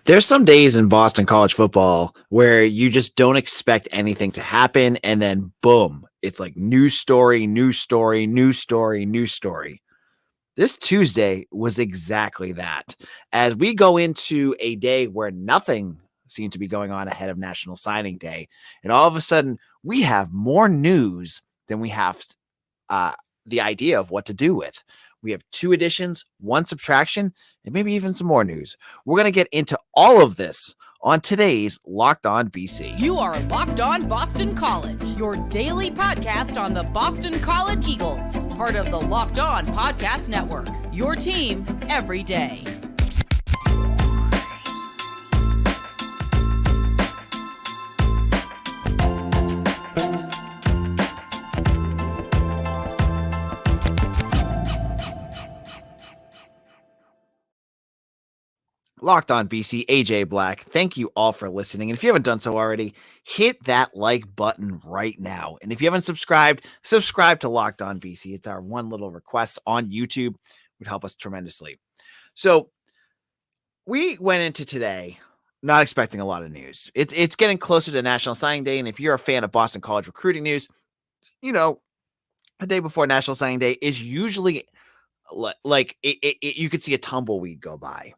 There's some days in Boston college football where you just don't expect anything to happen, and then boom, it's like news story, news story, news story, news story. This Tuesday was exactly that. As we go into a day where nothing seemed to be going on ahead of National Signing Day, and all of a sudden we have more news than we have uh, the idea of what to do with. We have 2 additions, 1 subtraction, and maybe even some more news. We're going to get into all of this on today's Locked On BC. You are Locked On Boston College, your daily podcast on the Boston College Eagles, part of the Locked On Podcast Network, your team every day. Locked On BC, AJ Black. Thank you all for listening. And if you haven't done so already, hit that like button right now. And if you haven't subscribed, subscribe to Locked On BC. It's our one little request on YouTube. It would help us tremendously. So we went into today not expecting a lot of news. It's getting closer to National Signing Day. And if you're a fan of Boston College recruiting news, you know, a day before National Signing Day is usually like you could see a tumbleweed go by.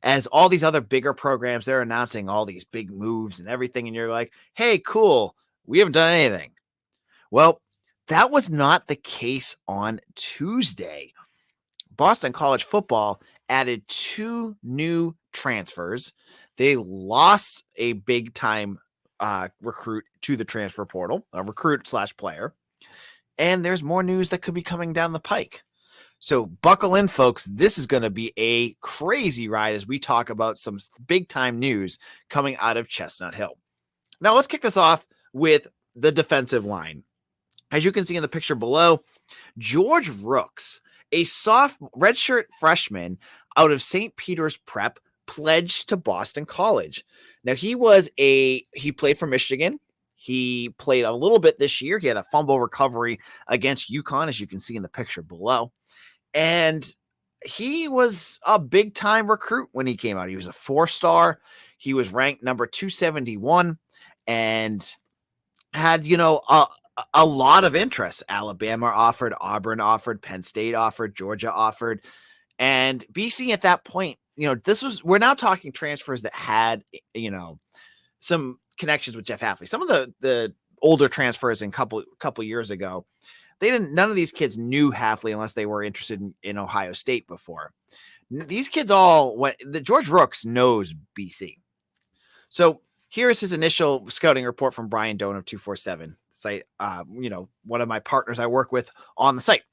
As all these other bigger programs, they're announcing all these big moves and everything. And you're like, hey, cool. We haven't done anything. Well, that was not the case on Tuesday. Boston College football added 2 new transfers. They lost a big time recruit to the transfer portal, a recruit/player. And there's more news that could be coming down the pike. So buckle in, folks. This is going to be a crazy ride as we talk about some big-time news coming out of Chestnut Hill. Now, let's kick this off with the defensive line. As you can see in the picture below, George Rooks, a redshirt freshman out of St. Peter's Prep, pledged to Boston College. Now, he played for Michigan. He played a little bit this year. He had a fumble recovery against UConn, as you can see in the picture below. And he was a big time recruit when he came out. He was a 4-star. He was ranked number 271 and had, a lot of interest. Alabama offered, Auburn offered, Penn State offered, Georgia offered. And BC at that point, we're now talking transfers that had, some connections with Jeff Hafley. Some of the older transfers in couple years ago, none of these kids knew Hafley unless they were interested in Ohio State before. These kids George Rooks knows BC. So here's his initial scouting report from Brian Doan of 247 site. One of my partners I work with on the site.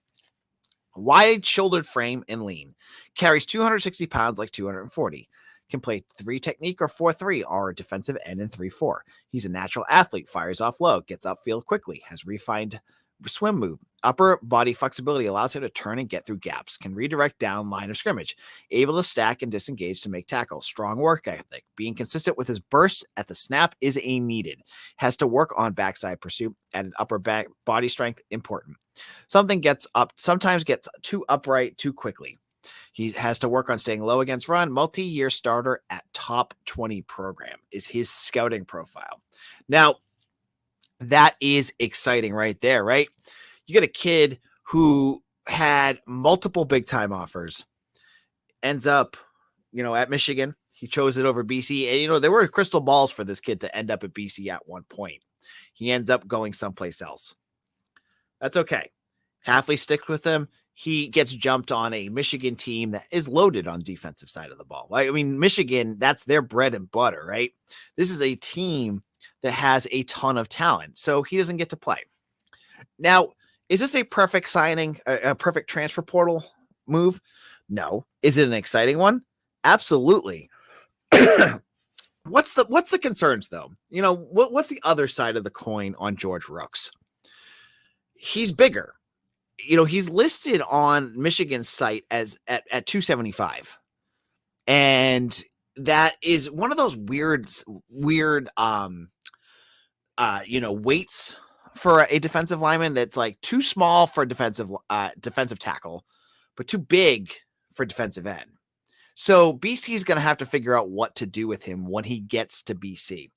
Wide shouldered frame and lean, carries 260 pounds like 240. Can play 3 technique or 4-3 or defensive end in 3-4. He's a natural athlete, fires off low, gets upfield quickly, has refined swim move. Upper body flexibility allows him to turn and get through gaps, can redirect down line of scrimmage, able to stack and disengage to make tackles, strong work ethic, being consistent with his burst at the snap is a needed, has to work on backside pursuit and upper back body strength important. Sometimes gets too upright too quickly. He has to work on staying low against run. Multi-year starter at top 20 program is his scouting profile. Now, that is exciting right there, right? You get a kid who had multiple big-time offers, ends up, at Michigan. He chose it over BC. And, there were crystal balls for this kid to end up at BC at one point. He ends up going someplace else. That's okay. Hafley sticks with him. He gets jumped on a Michigan team that is loaded on defensive side of the ball. Michigan, that's their bread and butter, right? This is a team that has a ton of talent, so he doesn't get to play. Now, is this a perfect signing, a perfect transfer portal move? No. Is it an exciting one? Absolutely. What's the concerns, though? What's the other side of the coin on George Rooks? He's bigger. He's listed on Michigan's site as at 275. And that is one of those weird weights for a defensive lineman that's like too small for defensive tackle, but too big for defensive end. So BC is going to have to figure out what to do with him when he gets to BC.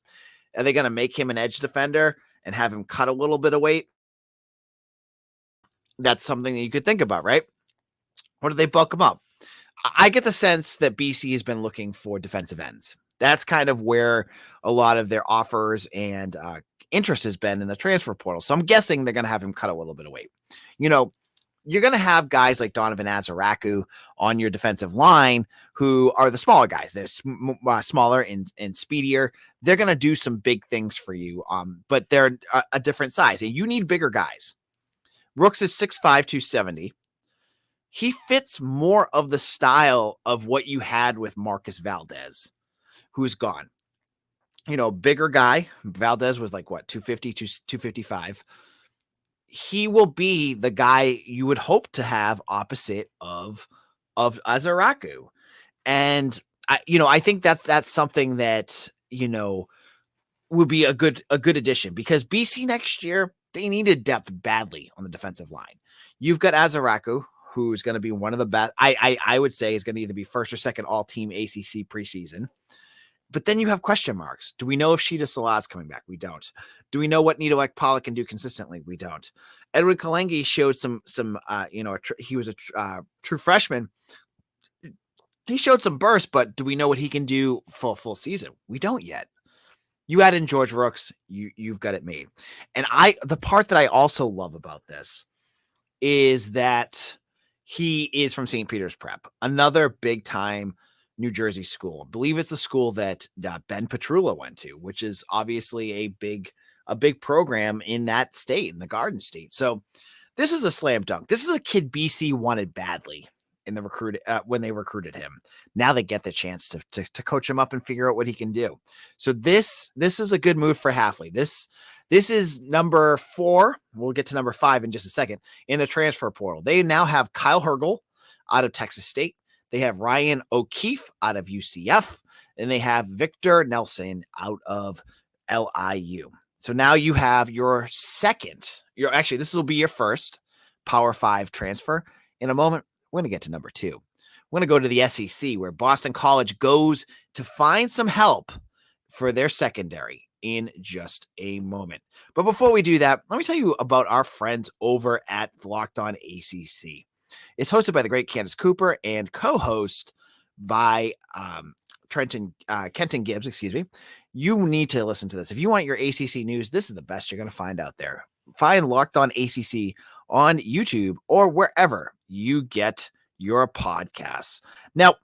Are they going to make him an edge defender and have him cut a little bit of weight? That's something that you could think about, right? Or do they bulk him up? I get the sense that BC has been looking for defensive ends. That's kind of where a lot of their offers and interest has been in the transfer portal. So I'm guessing they're going to have him cut a little bit of weight. You know, you're going to have guys like Donovan Azaraku on your defensive line who are the smaller guys. They're smaller and speedier. They're going to do some big things for you, but they're a different size. And you need bigger guys. Rooks is 6'5", 270. He fits more of the style of what you had with Marcus Valdez, who's gone. You know, bigger guy. Valdez was like, what, 250, 255. He will be the guy you would hope to have opposite of Azaraku. And I think that's something that, would be a good addition, because BC next year, they needed depth badly on the defensive line. You've got Azaraku, who's going to be one of the best. I would say is going to either be first or second all-team ACC preseason. But then you have question marks. Do we know if Sheeta Salah is coming back? We don't. Do we know what Nito Ekpala can do consistently? We don't. Edwin Kalengi showed he was a true freshman. He showed some burst, but do we know what he can do full season? We don't yet. You add in George Rooks, you've got it made. And the part that I also love about this is that he is from St. Peter's Prep, another big time New Jersey school. I believe it's the school that Ben Petrula went to, which is obviously a big program in that state, in the Garden State. So this is a slam dunk. This is a kid BC wanted badly in the when they recruited him. Now they get the chance to coach him up and figure out what he can do. So this is a good move for Hafley. This is number 4. We'll get to number 5 in just a second in the transfer portal. They now have Kyle Hergel out of Texas State. They have Ryan O'Keefe out of UCF, and they have Victor Nelson out of LIU. So now you have your this will be your first Power 5 transfer. In a moment, we're going to get to number 2. We're going to go to the SEC, where Boston College goes to find some help for their secondary in just a moment. But before we do that, let me tell you about our friends over at Locked On ACC. It's hosted by the great Candace Cooper and co-host by Kenton Gibbs, excuse me. You need to listen to this. If you want your ACC news, this is the best you're going to find out there. Find Locked On ACC on YouTube or wherever you get your podcasts. Now,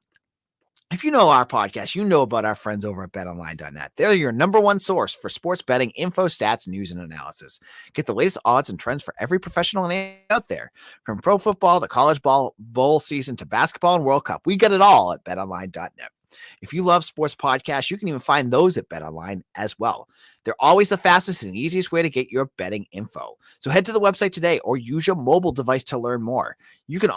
if you know our podcast, you know about our friends over at betonline.net. They're your number one source for sports betting info, stats, news, and analysis. Get the latest odds and trends for every professional out there. From pro football to college bowl season to basketball and World Cup, we get it all at betonline.net. If you love sports podcasts, you can even find those at BetOnline as well. They're always the fastest and easiest way to get your betting info. So head to the website today or use your mobile device to learn more. You can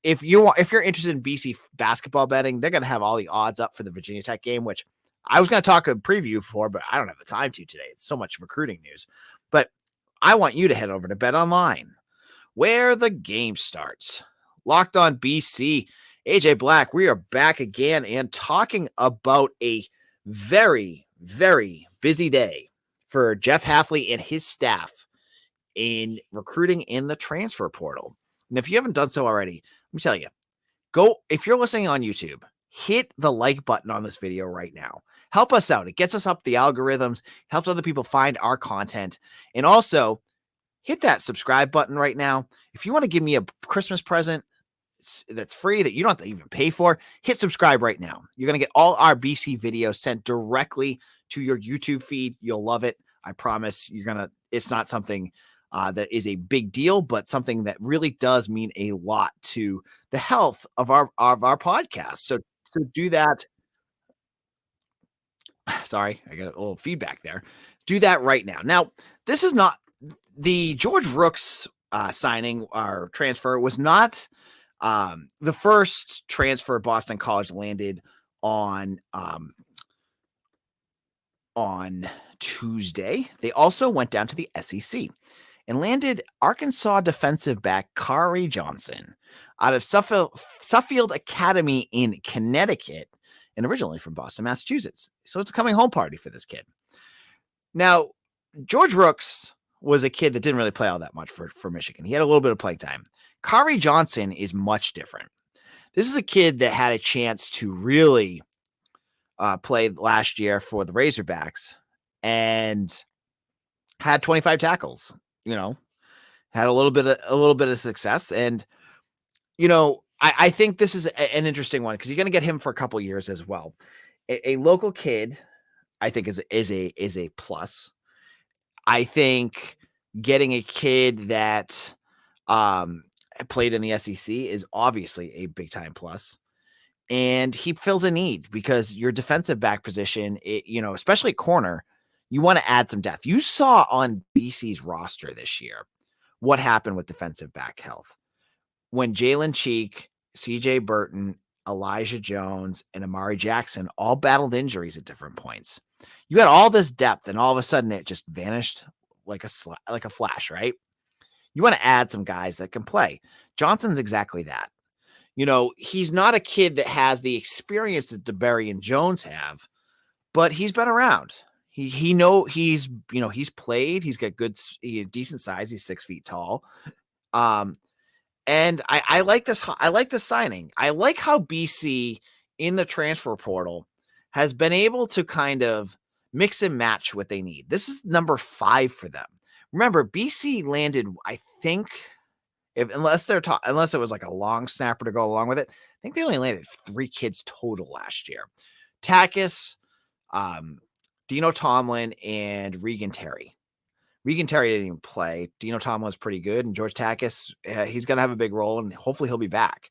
if you're interested in BC basketball betting, they're going to have all the odds up for the Virginia Tech game, which I was going to talk a preview for, but I don't have the time to today. It's so much recruiting news. But I want you to head over to BetOnline, where the game starts. Locked On BC. AJ Black, we are back again and talking about a very, very busy day for Jeff Hafley and his staff in recruiting in the transfer portal. And if you haven't done so already, let me tell you, if you're listening on YouTube, hit the like button on this video right now. Help us out. It gets us up the algorithms, helps other people find our content. And also, hit that subscribe button right now. If you want to give me a Christmas present that's free, that you don't have to even pay for, hit subscribe right now. You're going to get all our BC videos sent directly to your YouTube feed. You'll love it. I promise. It's not something that is a big deal, but something that really does mean a lot to the health of our podcast. So do that. Sorry, I got a little feedback there. Do that right now. Now, this is not the George Rooks signing or transfer was not the first transfer Boston College landed on Tuesday. They also went down to the SEC. and landed Arkansas defensive back Khari Johnson out of Suffield Academy in Connecticut and originally from Boston, Massachusetts. So it's a coming home party for this kid. Now, George Rooks was a kid that didn't really play all that much for Michigan. He had a little bit of playing time. Khari Johnson is much different. This is a kid that had a chance to really play last year for the Razorbacks and had 25 tackles, had a little bit of success. And, I think this is an interesting one because you're going to get him for a couple years as well. A local kid, I think is a plus. I think getting a kid that played in the SEC is obviously a big time plus. And he fills a need because your defensive back position, especially corner, you want to add some depth. You saw on BC's roster this year what happened with defensive back health. When Jalen Cheek, CJ Burton, Elijah Jones, and Amari Jackson all battled injuries at different points. You had all this depth, and all of a sudden it just vanished like a flash, right? You want to add some guys that can play. Johnson's exactly that. He's not a kid that has the experience that DeBerry and Jones have, but he's been around. He's played. He's got decent size. He's 6 feet tall. And I like this. I like this signing. I like how BC in the transfer portal has been able to kind of mix and match what they need. This is number 5 for them. Remember, BC landed, I think, unless it was like a long snapper to go along with it, I think they only landed 3 kids total last year. Takis, Dino Tomlin, and Regan Terry. Regan Terry didn't even play. Dino Tomlin was pretty good, and George Takis, he's going to have a big role, and hopefully he'll be back.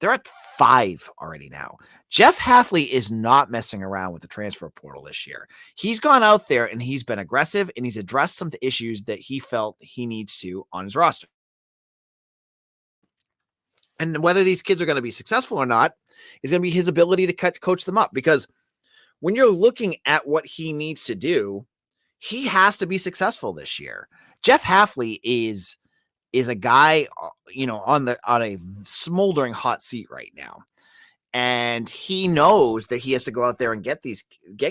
They're at 5 already now. Jeff Hafley is not messing around with the transfer portal this year. He's gone out there, and he's been aggressive, and he's addressed some issues that he felt he needs to on his roster. And whether these kids are going to be successful or not is going to be his ability to coach them up, because when you're looking at what he needs to do, he has to be successful this year. Jeff Hafley is a guy, on a smoldering hot seat right now. And he knows that he has to go out there and get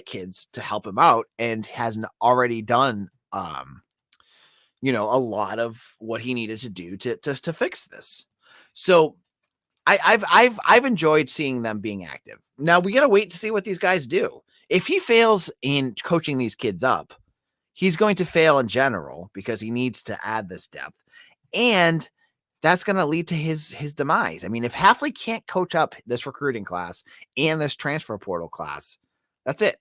kids to help him out, and hasn't already done, a lot of what he needed to do to fix this. So I've enjoyed seeing them being active. Now we got to wait to see what these guys do. If he fails in coaching these kids up, he's going to fail in general because he needs to add this depth, and that's going to lead to his demise. I mean, if Hafley can't coach up this recruiting class and this transfer portal class, that's it.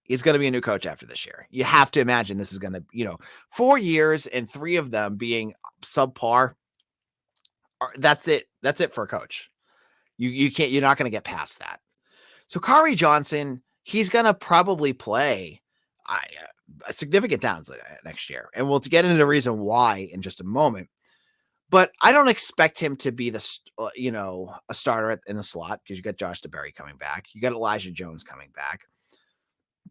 He's going to be a new coach after this year. You have to imagine this is going to, 4 years and 3 of them being subpar. That's it. That's it for a coach. You're not going to get past that. So Khari Johnson, he's going to probably play a significant downs next year. And we'll get into the reason why in just a moment. But I don't expect him to be a starter in the slot, because you got Josh DeBerry coming back. You got Elijah Jones coming back.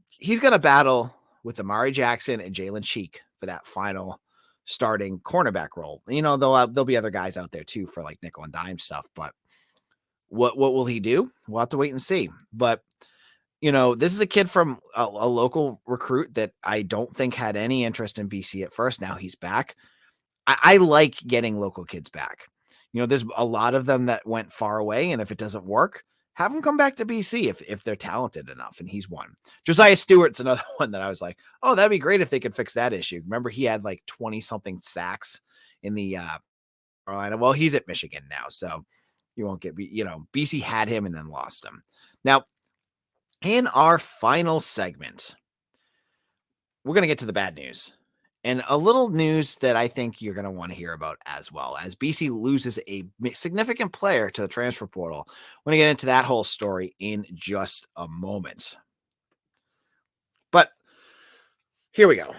He's going to battle with Amari Jackson and Jalen Cheek for that final starting cornerback role. There'll be other guys out there too for like nickel and dime stuff, but what will he do? We'll have to wait and see. But this is a kid from a local recruit that I don't think had any interest in BC at first. Now he's back. I like getting local kids back. There's a lot of them that went far away, and if it doesn't work, have them come back to BC if they're talented enough, and he's one. Josiah Stewart's another one that I was like, oh, that'd be great if they could fix that issue. Remember, he had like 20-something sacks in the Carolina. Well, he's at Michigan now, so you won't get, BC had him and then lost him. Now, in our final segment, we're going to get to the bad news. And a little news that I think you're going to want to hear about as well, as BC loses a significant player to the transfer portal. I'm going to get into that whole story in just a moment. But here we go.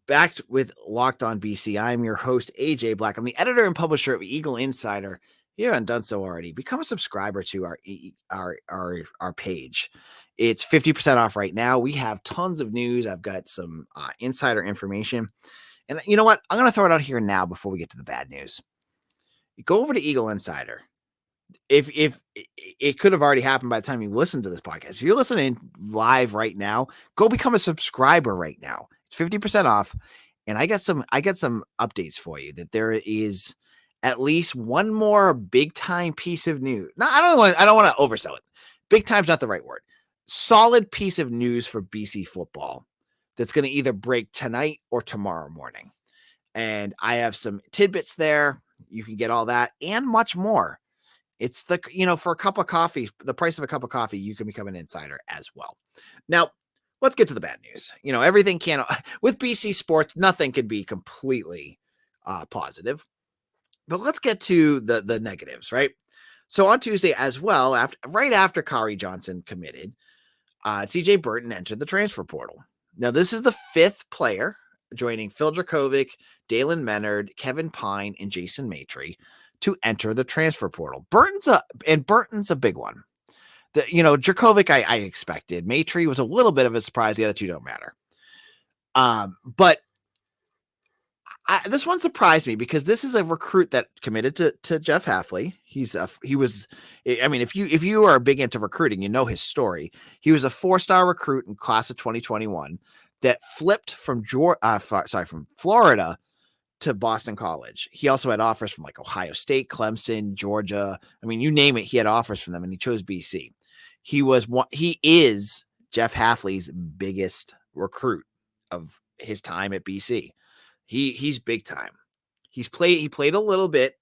Back with Locked On BC. I'm your host, AJ Black. I'm the editor and publisher of Eagle Insider. If you haven't done so already, become a subscriber to our page. It's 50% off right now. We have tons of news. I've got some insider information. And you know what? I'm going to throw it out here now before we get to the bad news. Go over to Eagle Insider. If it could have already happened by the time you listen to this podcast. If you're listening live right now, go become a subscriber right now. It's 50% off. And I got some updates for you that there is at least one more big time piece of news. No, I don't want to oversell it. Big time's not the right word. Solid piece of news for BC football that's going to either break tonight or tomorrow morning. And I have some tidbits there. You can get all that and much more. It's for a cup of coffee, the price of a cup of coffee, you can become an insider as well. Now, let's get to the bad news. Everything with BC sports, nothing can be completely positive. But let's get to the negatives, right? So on Tuesday as well, right after Khari Johnson committed, TJ Burton entered the transfer portal. Now, this is the fifth player joining Phil Dracovic, Dalen Menard, Kevin Pine, and Jason Maitre to enter the transfer portal. Burton's a big one. Dracovic, I expected. Maitre was a little bit of a surprise. The other two don't matter. But this one surprised me because this is a recruit that committed to Jeff Hafley. If you are big into recruiting, you know his story. He was a 4-star recruit in class of 2021 that flipped from Florida to Boston College. He also had offers from Ohio State, Clemson, Georgia. You name it, he had offers from them, and he chose BC. He is Jeff Hafley's biggest recruit of his time at BC. He's big time. He played a little bit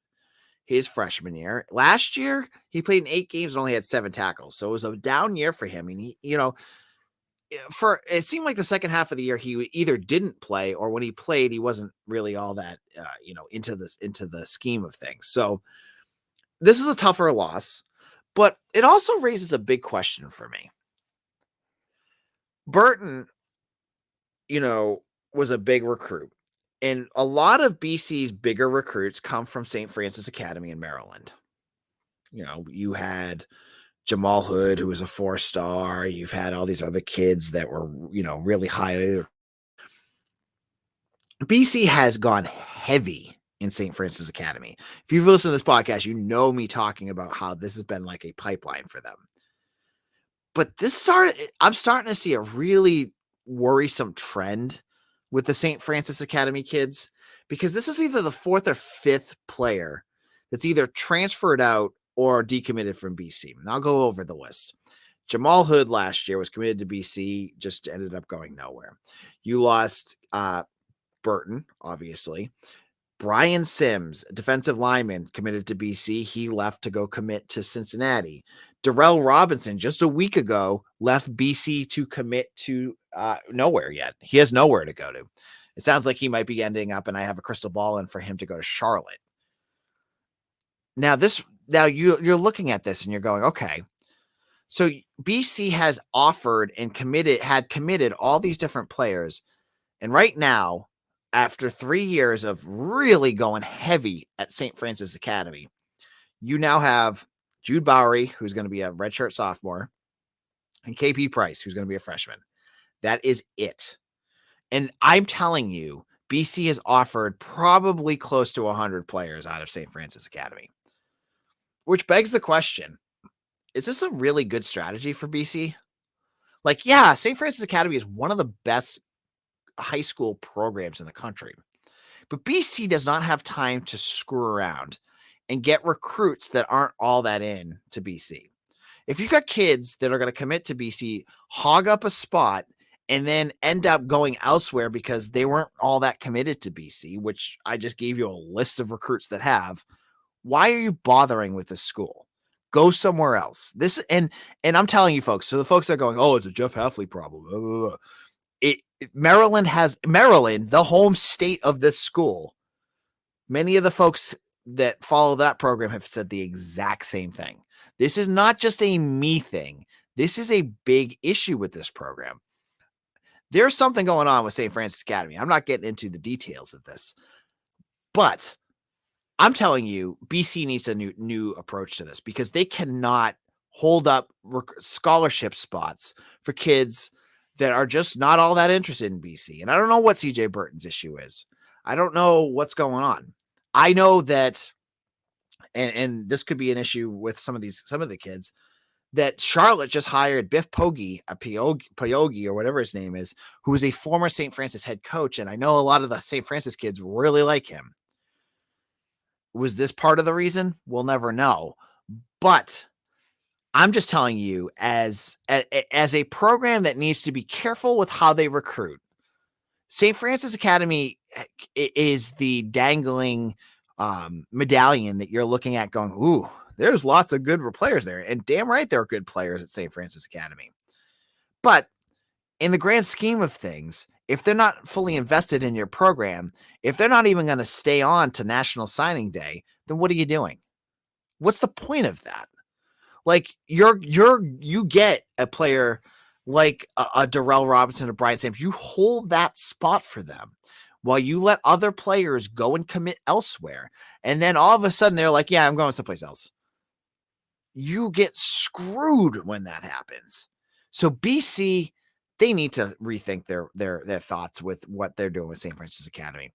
his freshman year. Last year, he played in 8 games and only had 7 tackles. So it was a down year for him. And it seemed like the second half of the year, he either didn't play or when he played, he wasn't really all that, into the scheme of things. So this is a tougher loss, but it also raises a big question for me. Burton, was a big recruit. And a lot of BC's bigger recruits come from St. Francis Academy in Maryland. You had Jamal Hood, who was a 4-star. You've had all these other kids that were, really high. BC has gone heavy in St. Francis Academy. If you've listened to this podcast, you know me talking about how this has been like a pipeline for them. But I'm starting to see a really worrisome trend with the St. Francis Academy kids, because this is either the 4th or 5th player that's either transferred out or decommitted from BC. And I'll go over the list. Jamal Hood last year was committed to BC, just ended up going nowhere. You lost Burton, obviously. Brian Sims, defensive lineman, committed to BC. He left to go commit to Cincinnati. Darrell Robinson, just a week ago, left BC to commit to nowhere yet. He has nowhere to go to. It sounds like he might be ending up, and I have a crystal ball in for him to go to Charlotte. Now you're looking at this and you're going, okay, so BC has offered and committed all these different players. And right now, after 3 years of really going heavy at St. Francis Academy, you now have Jude Bowery, who's going to be a redshirt sophomore, and KP Price, who's going to be a freshman. That is it. And I'm telling you, BC has offered probably close to 100 players out of St. Francis Academy, which begs the question, is this a really good strategy for BC? St. Francis Academy is one of the best high school programs in the country, but BC does not have time to screw around and get recruits that aren't all that in to BC. If you've got kids that are going to commit to BC, hog up a spot, and then end up going elsewhere because they weren't all that committed to BC, which I just gave you a list of recruits that have, why are you bothering with this school? Go somewhere else. And I'm telling you folks, so the folks that are going, oh, it's a Jeff Hafley problem. Maryland, the home state of this school. Many of the folks that follow that program have said the exact same thing. This is not just a me thing. This is a big issue with this program. There's something going on with St. Francis Academy. I'm not getting into the details of this, but I'm telling you, BC needs a new approach to this because they cannot hold up scholarship spots for kids that are just not all that interested in BC. And I don't know what CJ Burton's issue is. I don't know what's going on. I know that, and this could be an issue with some of the kids, that Charlotte just hired Biff Poggi, Piogi, or whatever his name is, who is a former St. Francis head coach. And I know a lot of the St. Francis kids really like him. Was this part of the reason? We'll never know. But I'm just telling you, as a program that needs to be careful with how they recruit, St. Francis Academy is the dangling medallion that you're looking at going, ooh, there's lots of good players there. And damn right there are good players at St. Francis Academy. But in the grand scheme of things, if they're not fully invested in your program, if they're not even going to stay on to National Signing Day, then what are you doing? What's the point of that? Like you get a player like a Darrell Robinson or Brian Sams, you hold that spot for them while you let other players go and commit elsewhere. And then all of a sudden they're like, yeah, I'm going someplace else. You get screwed when that happens. So BC, they need to rethink their thoughts with what they're doing with St. Francis Academy.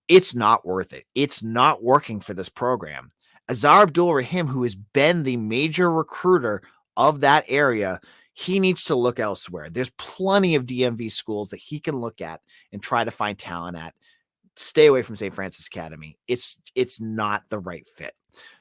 It's not worth it. It's not working for this program. Azar Abdul Rahim, who has been the major recruiter of that area, he needs to look elsewhere. There's plenty of DMV schools that he can look at and try to find talent at. Stay away from St. Francis Academy. It's not the right fit.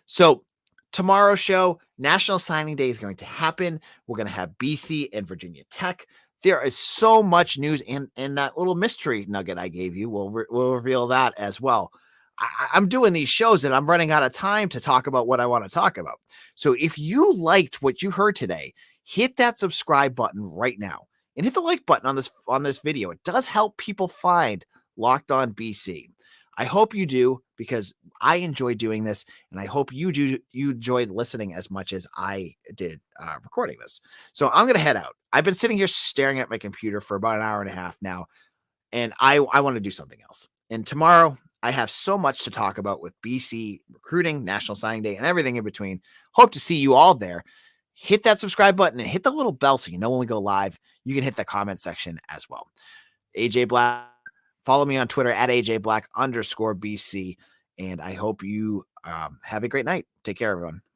So tomorrow's show, National Signing Day is going to happen. We're going to have BC and Virginia Tech. There is so much news, and that little mystery nugget I gave you will reveal that as well. I'm doing these shows and I'm running out of time to talk about what I want to talk about. So if you liked what you heard today, hit that subscribe button right now and hit the like button on this video. It does help people find Locked On BC. I hope you do, because I enjoy doing this, and I hope you enjoyed listening as much as I did recording this. So I'm going to head out. I've been sitting here staring at my computer for about an hour and a half now, and I want to do something else. And tomorrow, I have so much to talk about with BC recruiting, National Signing Day, and everything in between. Hope to see you all there. Hit that subscribe button and hit the little bell so you know when we go live. You can hit the comment section as well. AJ Black, follow me on Twitter at AJ Black _BC. And I hope you have a great night. Take care, everyone.